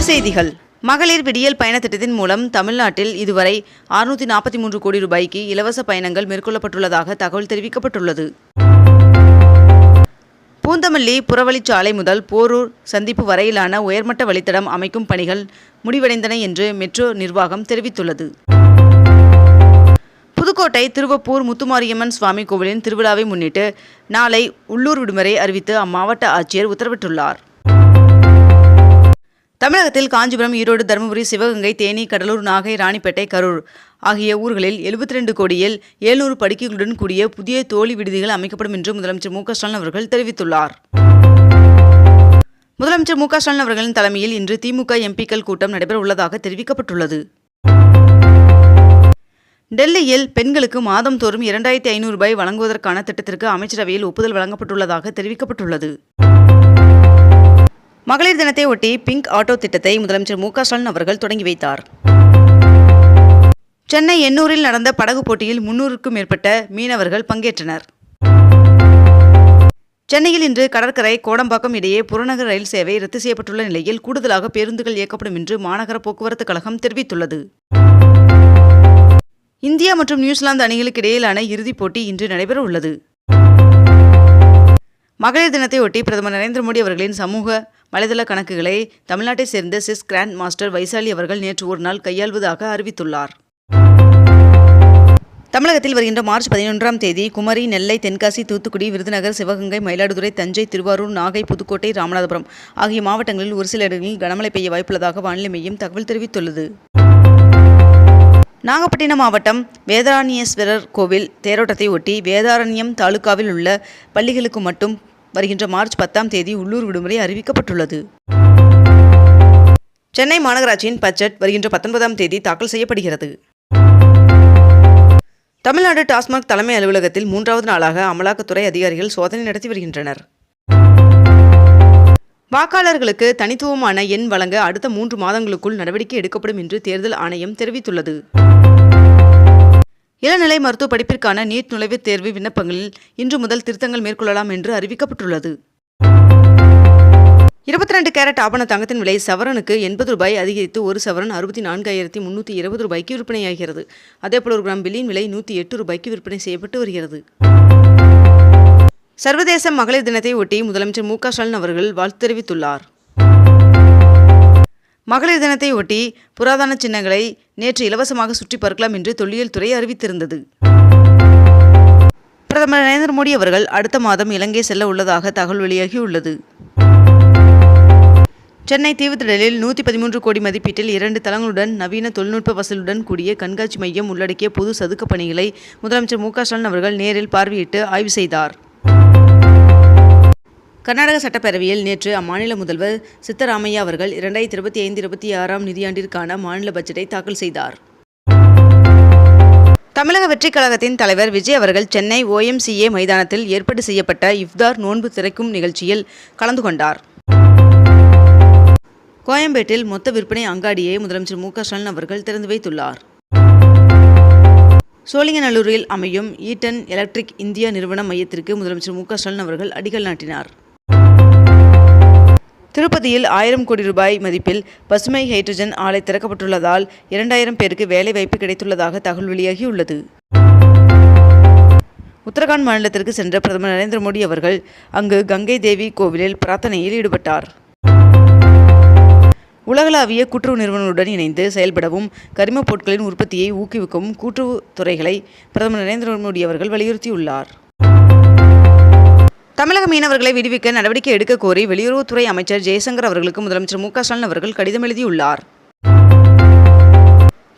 செய்திகள். மகளிர் விடியல் பயண திட்டத்தின் மூலம் தமிழ்நாட்டில் இதுவரை 643 கோடி ரூபாய்க்கு இலவச பயணங்கள் மேற்கொள்ளப்பட்டுள்ளதாக தகவல் தெரிவிக்கப்பட்டுள்ளது. பூந்தமல்லி புறவழிச்சாலை முதல் போரூர் சந்திப்பு வரையிலான உயர்மட்ட வழித்தடம் அமைக்கும் பணிகள் முடிவடைந்தன என்று மெட்ரோ நிர்வாகம் தெரிவித்துள்ளது. புதுக்கோட்டை திருவப்பூர் முத்துமாரியம்மன் சுவாமி கோவிலின் திருவிழாவை முன்னிட்டு நாளை உள்ளூர் விடுமுறை அறிவித்து அம்மாவட்ட ஆட்சியர் உத்தரவிட்டுள்ளார். தமிழகத்தில் காஞ்சிபுரம், ஈரோடு, தருமபுரி, சிவகங்கை, தேனி, கடலூர், நாகை, ராணிப்பேட்டை, கரூர் ஆகிய ஊர்களில் 72 கோடியில் 700 படுக்கைகளுடன் கூடிய புதிய தோழி விடுதிகள் அமைக்கப்படும் என்று முதலமைச்சர் மு.க. ஸ்டாலின் அவர்கள் தெரிவித்துள்ளார். முதலமைச்சர் மு.க. ஸ்டாலின் அவர்களின் தலைமையில் இன்று திமுக எம்பிக்கள் கூட்டம் நடைபெற உள்ளதாக தெரிவிக்கப்பட்டுள்ளது. டெல்லியில் பெண்களுக்கு மாதந்தோறும் 2500 ரூபாய் வழங்குவதற்கான திட்டத்திற்கு அமைச்சரவையில் ஒப்புதல் வழங்கப்பட்டுள்ளதாக தெரிவிக்கப்பட்டுள்ளது. மகளிர் தினத்தை ஒட்டி பிங்க் ஆட்டோ திட்டத்தை முதலமைச்சர் மு.க. ஸ்டாலின் அவர்கள் தொடங்கி வைத்தார். சென்னை எண்ணூரில் நடந்த படகு போட்டியில் 300க்கும் மேற்பட்ட மீனவர்கள் பங்கேற்றனர். சென்னையில் இன்று கடற்கரை கோடம்பாக்கம் இடையே புறநகர் ரயில் சேவை ரத்து செய்யப்பட்டுள்ள நிலையில் கூடுதலாக பேருந்துகள் இயக்கப்படும் என்று மாநகர போக்குவரத்து கழகம் தெரிவித்துள்ளது. இந்தியா மற்றும் நியூசிலாந்து அணிகளுக்கு இடையிலான இறுதிப் போட்டி இன்று நடைபெற உள்ளது. மகளிர் தினத்தை ஒட்டி பிரதமர் நரேந்திர மோடி அவர்களின் சமூக வலைதள கணக்குகளை தமிழ்நாட்டை சேர்ந்த செஸ் கிராண்ட் மாஸ்டர் வைசாலி அவர்கள் நேற்று ஒரு நாள் கையாள்வதாக அறிவித்துள்ளார். தமிழகத்தில் வருகின்ற மார்ச் 11ஆம் தேதி குமரி, நெல்லை, தென்காசி, தூத்துக்குடி, விருதுநகர், சிவகங்கை, மயிலாடுதுறை, தஞ்சை, திருவாரூர், நாகை, புதுக்கோட்டை, ராமநாதபுரம் ஆகிய மாவட்டங்களில் ஒரு சில இடங்களில் கனமழை பெய்ய வாய்ப்புள்ளதாக வானிலை மையம் தகவல் தெரிவித்துள்ளது. நாகப்பட்டினம் மாவட்டம் வேதாரண்யேஸ்வரர் கோவில் தேரோட்டத்தை ஒட்டி வேதாரண்யம் தாலுகாவில் உள்ள பள்ளிகளுக்கு மட்டும் வருகின்ற மார்ச் 10ஆம் தேதி உள்ளூர் விடுமுறை அறிவிக்கப்பட்டுள்ளது. சென்னை மாநகராட்சியின் பட்ஜெட் வருகின்ற 19ஆம் தேதி தாக்கல் செய்யப்படுகிறது. தமிழ்நாடு டாஸ்மாக் தலைமை அலுவலகத்தில் 3வது நாளாக அமலாக்கத்துறை அதிகாரிகள் சோதனை நடத்தி வருகின்றனர். வாக்காளர்களுக்கு தனித்துவமான எண் வழங்க அடுத்த 3 மாதங்களுக்குள் நடவடிக்கை எடுக்கப்படும் என்று தேர்தல் ஆணையம் தெரிவித்துள்ளது. இளநிலை மருத்துவ படிப்பிற்கான நீட் நுழைவுத் தேர்வு விண்ணப்பங்களில் இன்று முதல் திருத்தங்கள் மேற்கொள்ளலாம் என்று அறிவிக்கப்பட்டுள்ளது. 22 கேரட் ஆபண தங்கத்தின் விலை சவரனுக்கு 80 ரூபாய் அதிகரித்து ஒரு சவரன் 64,320 ரூபாய்க்கு விற்பனையாகிறது. அதேபோல் 1 கிராம் வெள்ளியின் விலை 108 ரூபாய்க்கு விற்பனை செய்யப்பட்டு வருகிறது. சர்வதேச மகளிர் தினத்தை ஒட்டி முதலமைச்சர் மு.க. ஸ்டாலின் அவர்கள் வாழ்த்து தெரிவித்துள்ளார். மகளிர் தினத்தை ஒட்டி புராதன சின்னங்களை நேற்று இலவசமாக சுற்றி பார்க்கலாம் என்று தொல்லியல் துறை அறிவித்திருந்தது. பிரதமர் நரேந்திர மோடி அவர்கள் அடுத்த மாதம் இலங்கை செல்ல உள்ளதாக தகவல் வெளியாகியுள்ளது. சென்னை தீவுத்திடலில் 113 கோடி மதிப்பீட்டில் 2 தளங்களுடன் நவீன தொழில்நுட்ப வசதியுடன் கூடிய கண்காட்சி மையம் உள்ளடக்கிய பொது சதுக்க பணிகளை முதலமைச்சர் மு.க. ஸ்டாலின் அவர்கள் நேரில் பார்வையிட்டு ஆய்வு செய்தார். கர்நாடக சட்டப்பேரவையில் நேற்று அம்மாநில முதல்வர் சித்தராமையா அவர்கள் 2025-26ஆம் நிதியாண்டிற்கான மாநில பட்ஜெட்டை தாக்கல் செய்தார். தமிழக வெற்றிக் கழகத்தின் தலைவர் விஜய் அவர்கள் சென்னை OMCA மைதானத்தில் ஏற்பாடு செய்யப்பட்ட இஃப்தார் நோன்பு திறக்கும் நிகழ்ச்சியில் கலந்து கொண்டார். கோயம்பேட்டில் மொத்த விற்பனை அங்காடியை முதலமைச்சர் மு.க. ஸ்டாலின் அவர்கள் திறந்து வைத்துள்ளார். சோழிங்கநல்லூரில் அமையும் ஈட்டன் எலக்ட்ரிக் இந்தியா நிறுவன மையத்திற்கு முதலமைச்சர் மு.க. ஸ்டாலின் அவர்கள் அடிக்கல் நாட்டினார். திருப்பதியில் 1000 கோடி ரூபாய் மதிப்பில் பசுமை ஹைட்ரஜன் ஆலை திறக்கப்பட்டுள்ளதால் 2000 பேருக்கு வேலை வாய்ப்பு கிடைத்துள்ளதாக தகவல் வெளியாகியுள்ளது. உத்தரகாண்ட் மாநிலத்திற்கு சென்ற பிரதமர் நரேந்திர மோடி அவர்கள் அங்கு கங்கை தேவி கோவிலில் பிரார்த்தனையில் ஈடுபட்டார். உலகளாவிய கூட்டுறவு நிறுவனங்களுடன் இணைந்து செயல்படவும் கரிமப் பொருட்களின் உற்பத்தியை ஊக்குவிக்கவும் கூட்டுறவுத்துறைகளை பிரதமர் நரேந்திர மோடி அவர்கள் வலியுறுத்தியுள்ளார். தமிழக மீனவர்களை விடுவிக்க நடவடிக்கை எடுக்க கோரி வெளியுறவுத்துறை அமைச்சர் ஜெய்சங்கர் அவர்களுக்கு முதலமைச்சர் மு.க. ஸ்டாலின் அவர்கள் கடிதம் எழுதியுள்ளார்.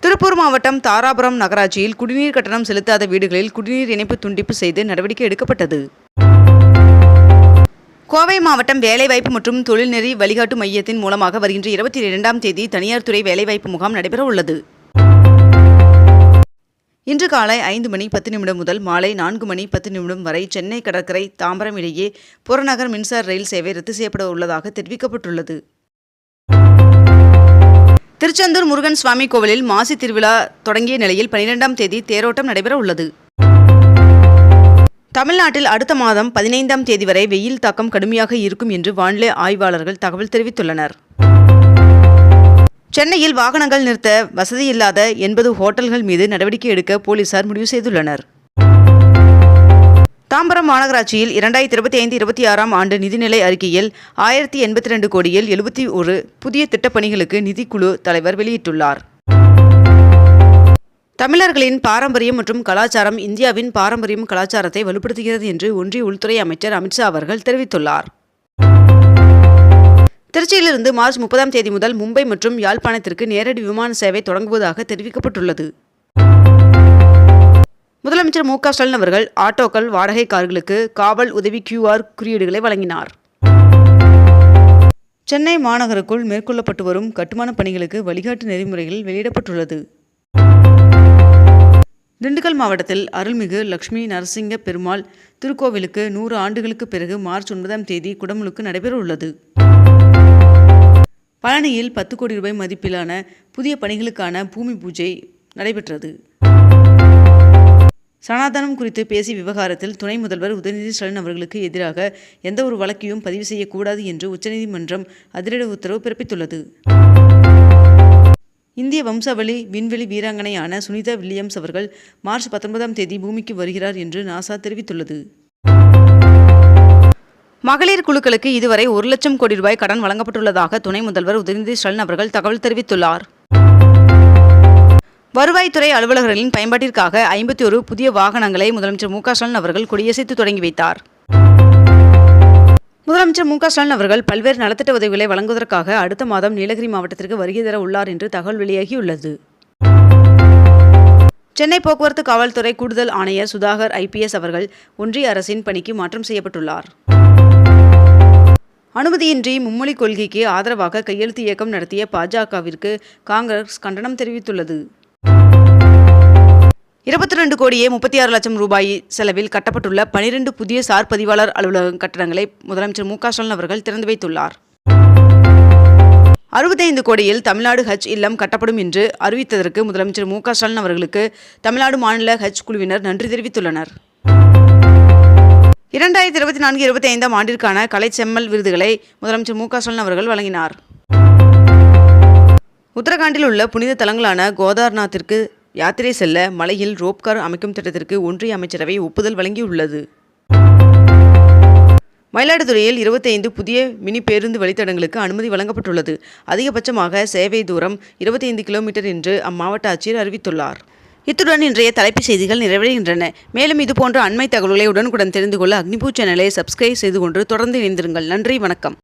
திருப்பூர் மாவட்டம் தாராபுரம் நகராட்சியில் குடிநீர் கட்டணம் செலுத்தாத வீடுகளில் குடிநீர் இணைப்பு துண்டிப்பு செய்து நடவடிக்கை எடுக்கப்பட்டது. கோவை மாவட்டம் வேலைவாய்ப்பு மற்றும் தொழில்நெறி வழிகாட்டு மையத்தின் மூலமாக வருகின்ற 22ஆம் தேதி தனியார் துறை வேலைவாய்ப்பு முகாம் நடைபெற உள்ளது. இன்று காலை 5:10 முதல் மாலை 4:10 வரை சென்னை கடற்கரை தாம்பரம் இடையே புறநகர் மின்சார ரயில் சேவை ரத்து செய்யப்பட உள்ளதாக தெரிவிக்கப்பட்டுள்ளது. திருச்செந்தூர் முருகன் சுவாமி கோவிலில் மாசி திருவிழா தொடங்கிய நிலையில் 12ஆம் தேதி தேரோட்டம் நடைபெற உள்ளது. தமிழ்நாட்டில் அடுத்த மாதம் 15ஆம் தேதி வரை வெயில் தாக்கம் கடுமையாக இருக்கும் என்று வானிலை ஆய்வாளர்கள் தகவல் தெரிவித்துள்ளனர். சென்னையில் வாகனங்கள் நிறுத்த வசதியில்லாத 80 ஹோட்டல்கள் மீது நடவடிக்கை எடுக்க போலீசார் முடிவு செய்துள்ளனர். தாம்பரம் மாநகராட்சியில் 2025-26 ஆண்டு நிதிநிலை அறிக்கையில் 1082 கோடியில் 71 புதிய திட்டப்பணிகளுக்கு நிதிக்குழு தலைவர் வெளியிட்டுள்ளார். தமிழர்களின் பாரம்பரியம் மற்றும் கலாச்சாரம் இந்தியாவின் பாரம்பரியம் கலாச்சாரத்தை வலுப்படுத்துகிறது என்று ஒன்றிய உள்துறை அமைச்சர் அமித்ஷா அவர்கள் தெரிவித்துள்ளார். திருச்சியிலிருந்து மார்ச் 30 முதல் மும்பை மற்றும் யாழ்ப்பாணத்திற்கு நேரடி விமான சேவை தொடங்குவதாக தெரிவிக்கப்பட்டுள்ளது. முதலமைச்சர் மு க ஸ்டாலின் அவர்கள் ஆட்டோக்கள், வாடகை கார்களுக்கு காவல் உதவி QR குறியீடுகளை வழங்கினார். சென்னை மாநகருக்குள் மேற்கொள்ளப்பட்டு வரும் கட்டுமான பணிகளுக்கு வழிகாட்டு நெறிமுறைகள் வெளியிடப்பட்டுள்ளது. திண்டுக்கல் மாவட்டத்தில் அருள்மிகு லட்சுமி நரசிங்க பெருமாள் திருக்கோவிலுக்கு 100 ஆண்டுகளுக்கு பிறகு மார்ச் 9 குடமுழுக்கு நடைபெறவுள்ளது. பழனியில் 10 கோடி ரூபாய் மதிப்பிலான புதிய பணிகளுக்கான பூமி பூஜை நடைபெற்றது. சனாதனம் குறித்து பேசிய விவகாரத்தில் துணை முதல்வர் உதயநிதி ஸ்டாலின் அவர்களுக்கு எதிராக எந்த ஒரு வழக்கையும் பதிவு செய்யக்கூடாது என்று உச்சநீதிமன்றம் அதிரடி உத்தரவு பிறப்பித்துள்ளது. இந்திய வம்சாவளி விண்வெளி வீராங்கனையான சுனிதா வில்லியம்ஸ் அவர்கள் மார்ச் 19 பூமிக்கு வருகிறார் என்று நாசா தெரிவித்துள்ளது. மகளிர் குழுக்களுக்கு இதுவரை 1 லட்சம் கோடி ரூபாய் கடன் வழங்கப்பட்டுள்ளதாக துணை முதல்வர் உதயநிதி ஸ்டாலின் அவர்கள் தகவல் தெரிவித்துள்ளார். வருவாய்த்துறை அலுவலர்களின் பயன்பாட்டிற்காக 51 புதிய வாகனங்களை முதலமைச்சர் மு க ஸ்டாலின் அவர்கள் கொடியசைத்து தொடங்கி வைத்தார். முதலமைச்சர் மு க ஸ்டாலின் அவர்கள் பல்வேறு நலத்திட்ட உதவிகளை வழங்குவதற்காக அடுத்த மாதம் நீலகிரி மாவட்டத்திற்கு வருகை தர உள்ளார் என்று தகவல் வெளியாகியுள்ளது. சென்னை போக்குவரத்து காவல்துறை கூடுதல் ஆணையர் சுதாகர் IPS அவர்கள் ஒன்றிய அரசின் பணிக்கு மாற்றம் செய்யப்பட்டுள்ளார். அனுமதியின்றி மும்மொழி கொள்கைக்கு ஆதரவாக கையெழுத்து இயக்கம் நடத்திய பாஜகவிற்கு காங்கிரஸ் கண்டனம் தெரிவித்துள்ளது. 22 கோடியே 36 லட்சம் ரூபாய் செலவில் கட்டப்பட்டுள்ள 12 புதிய சார் பதிவாளர் அலுவலக கட்டடங்களை முதலமைச்சர் மு க ஸ்டாலின் அவர்கள் திறந்து வைத்துள்ளார். 65 கோடியில் தமிழ்நாடு ஹஜ் இல்லம் கட்டப்படும் என்று அறிவித்ததற்கு முதலமைச்சர் மு க ஸ்டாலின் அவர்களுக்கு தமிழ்நாடு மாநில ஹஜ் குழுவினர் நன்றி தெரிவித்துள்ளனர். 2024-25 ஆண்டிற்கான கலைச்செம்மல் விருதுகளை முதலமைச்சர் மு க ஸ்டாலின் அவர்கள் வழங்கினார். உத்தரகாண்டில் உள்ள புனித தலங்களான கோதார்நாத்திற்கு யாத்திரை செல்ல மலையில் ரோப்கார் அமைக்கும் திட்டத்திற்கு ஒன்றிய அமைச்சரவை ஒப்புதல் வழங்கியுள்ளது. மயிலாடுதுறையில் 25 புதிய மினி பேருந்து வழித்தடங்களுக்கு அனுமதி வழங்கப்பட்டுள்ளது. அதிகபட்சமாக சேவை தூரம் 25 கிலோமீட்டர் என்று அம்மாவட்ட ஆட்சியர் அறிவித்துள்ளார். இத்துடன் இன்றைய தலைப்புச் செய்திகள் நிறைவடைகின்றன. மேலும் இதுபோன்ற அண்மை தகவல்களை உடனுக்குடன் தெரிந்து கொள்ள அக்னிபூ சேனலை சப்ஸ்கிரைப் செய்து கொண்டு தொடர்ந்து இணைந்திருங்கள். நன்றி, வணக்கம்.